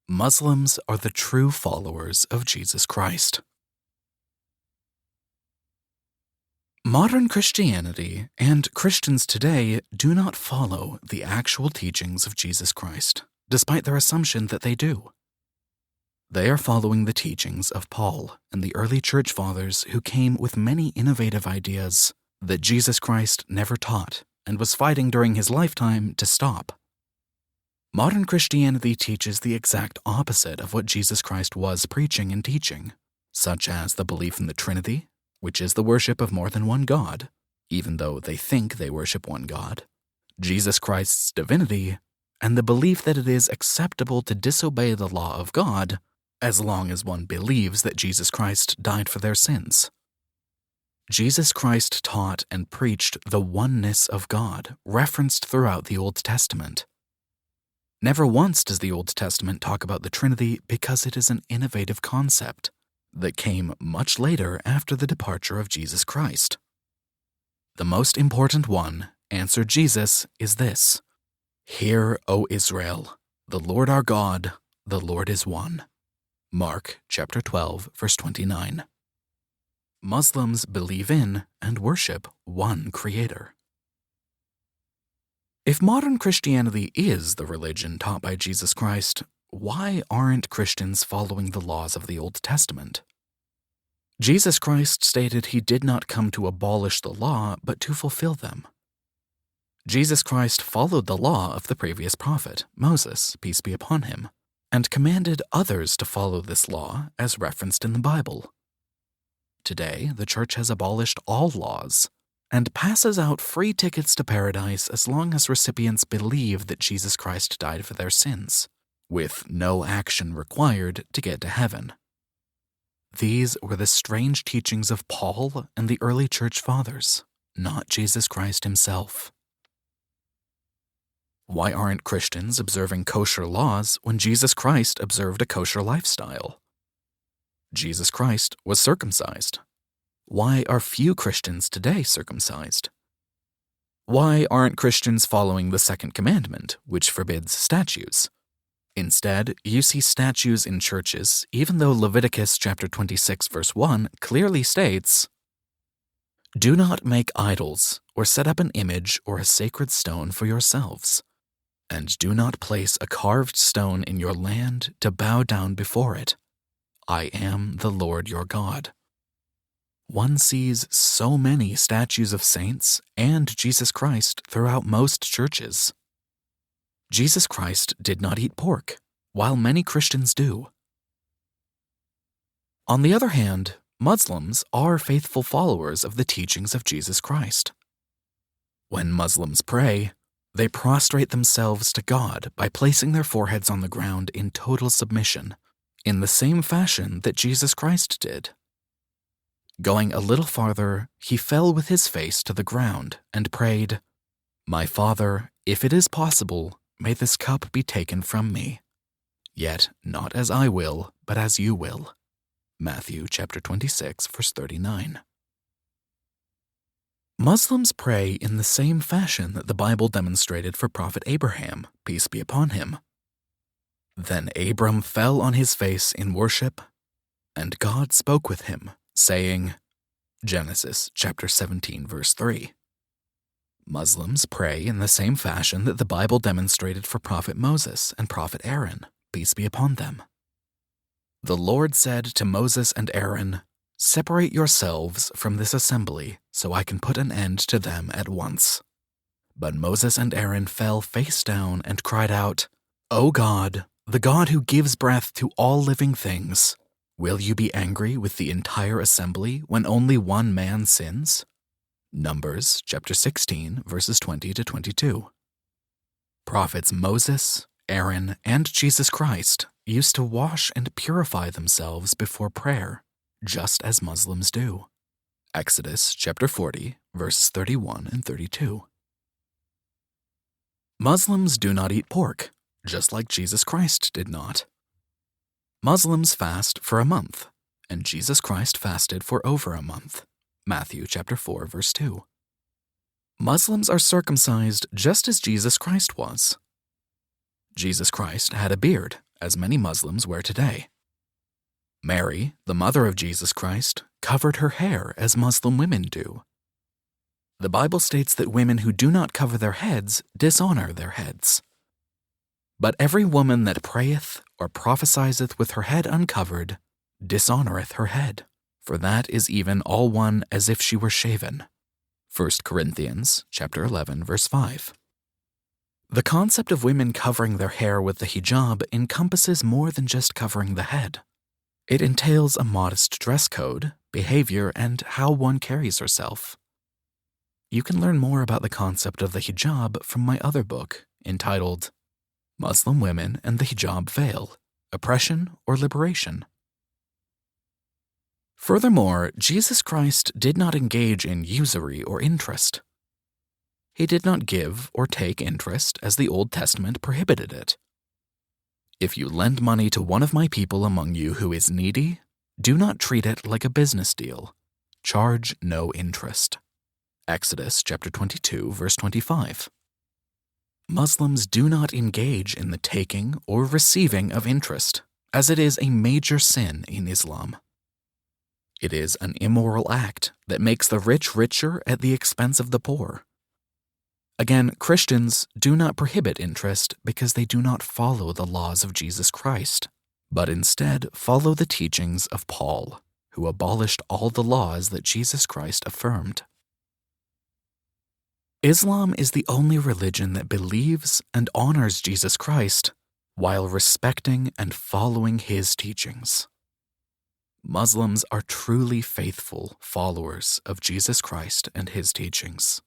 Muslims are the true followers of Jesus Christ. Modern Christianity and Christians today do not follow the actual teachings of Jesus Christ, despite their assumption that they do. They are following the teachings of Paul and the early church fathers who came with many innovative ideas that Jesus Christ never taught and was fighting during his lifetime to stop. Modern Christianity teaches the exact opposite of what Jesus Christ was preaching and teaching, such as the belief in the Trinity, which is the worship of more than one God, even though they think they worship one God, Jesus Christ's divinity, and the belief that it is acceptable to disobey the law of God as long as one believes that Jesus Christ died for their sins. Jesus Christ taught and preached the oneness of God, referenced throughout the Old Testament. Never once does the Old Testament talk about the Trinity because it is an innovative concept that came much later after the departure of Jesus Christ. The most important one, answered Jesus, is this: "Hear, O Israel, the Lord our God, the Lord is one." Mark chapter 12, verse 29. Muslims believe in and worship one Creator. If modern Christianity is the religion taught by Jesus Christ, why aren't Christians following the laws of the Old Testament? Jesus Christ stated he did not come to abolish the law, but to fulfill them. Jesus Christ followed the law of the previous prophet, Moses, peace be upon him, and commanded others to follow this law as referenced in the Bible. Today, the Church has abolished all laws and passes out free tickets to paradise as long as recipients believe that Jesus Christ died for their sins, with no action required to get to heaven. These were the strange teachings of Paul and the early church fathers, not Jesus Christ himself. Why aren't Christians observing kosher laws when Jesus Christ observed a kosher lifestyle? Jesus Christ was circumcised. Why are few Christians today circumcised? Why aren't Christians following the second commandment, which forbids statues? Instead, you see statues in churches, even though Leviticus chapter 26 verse 1 clearly states, "Do not make idols or set up an image or a sacred stone for yourselves, and do not place a carved stone in your land to bow down before it. I am the Lord your God." One sees so many statues of saints and Jesus Christ throughout most churches. Jesus Christ did not eat pork, while many Christians do. On the other hand, Muslims are faithful followers of the teachings of Jesus Christ. When Muslims pray, they prostrate themselves to God by placing their foreheads on the ground in total submission, in the same fashion that Jesus Christ did. Going a little farther, he fell with his face to the ground and prayed, "My Father, if it is possible, may this cup be taken from me. Yet not as I will, but as you will." Matthew chapter 26, verse 39. Muslims pray in the same fashion that the Bible demonstrated for Prophet Abraham, peace be upon him. "Then Abram fell on his face in worship, and God spoke with him, saying," Genesis chapter 17, verse 3. Muslims pray in the same fashion that the Bible demonstrated for Prophet Moses and Prophet Aaron, peace be upon them. "The Lord said to Moses and Aaron, 'Separate yourselves from this assembly, so I can put an end to them at once.' But Moses and Aaron fell face down and cried out, 'O God, the God who gives breath to all living things, will you be angry with the entire assembly when only one man sins?' Numbers chapter 16, verses 20 to 22. Prophets Moses, Aaron, and Jesus Christ used to wash and purify themselves before prayer, just as Muslims do. Exodus chapter 40, verses 31 and 32. Muslims do not eat pork, just like Jesus Christ did not. Muslims fast for a month, and Jesus Christ fasted for over a month. Matthew chapter 4, verse 2. Muslims are circumcised just as Jesus Christ was. Jesus Christ had a beard, as many Muslims wear today. Mary, the mother of Jesus Christ, covered her hair as Muslim women do. The Bible states that women who do not cover their heads dishonor their heads. But every woman that prayeth or prophesieth with her head uncovered dishonoreth her head, for that is even all one as if she were shaven. 1 Corinthians chapter 11, verse 5. The concept of women covering their hair with the hijab encompasses more than just covering the head. It entails a modest dress code, behavior, and how one carries herself. You can learn more about the concept of the hijab from my other book, entitled Muslim Women and the Hijab Veil, Oppression or Liberation. Furthermore, Jesus Christ did not engage in usury or interest. He did not give or take interest as the Old Testament prohibited it. If you lend money to one of my people among you who is needy, do not treat it like a business deal. Charge no interest. Exodus chapter 22, verse 25. Muslims do not engage in the taking or receiving of interest, as it is a major sin in Islam. It is an immoral act that makes the rich richer at the expense of the poor. Again, Christians do not prohibit interest because they do not follow the laws of Jesus Christ, but instead follow the teachings of Paul, who abolished all the laws that Jesus Christ affirmed. Islam is the only religion that believes and honors Jesus Christ while respecting and following his teachings. Muslims are truly faithful followers of Jesus Christ and his teachings.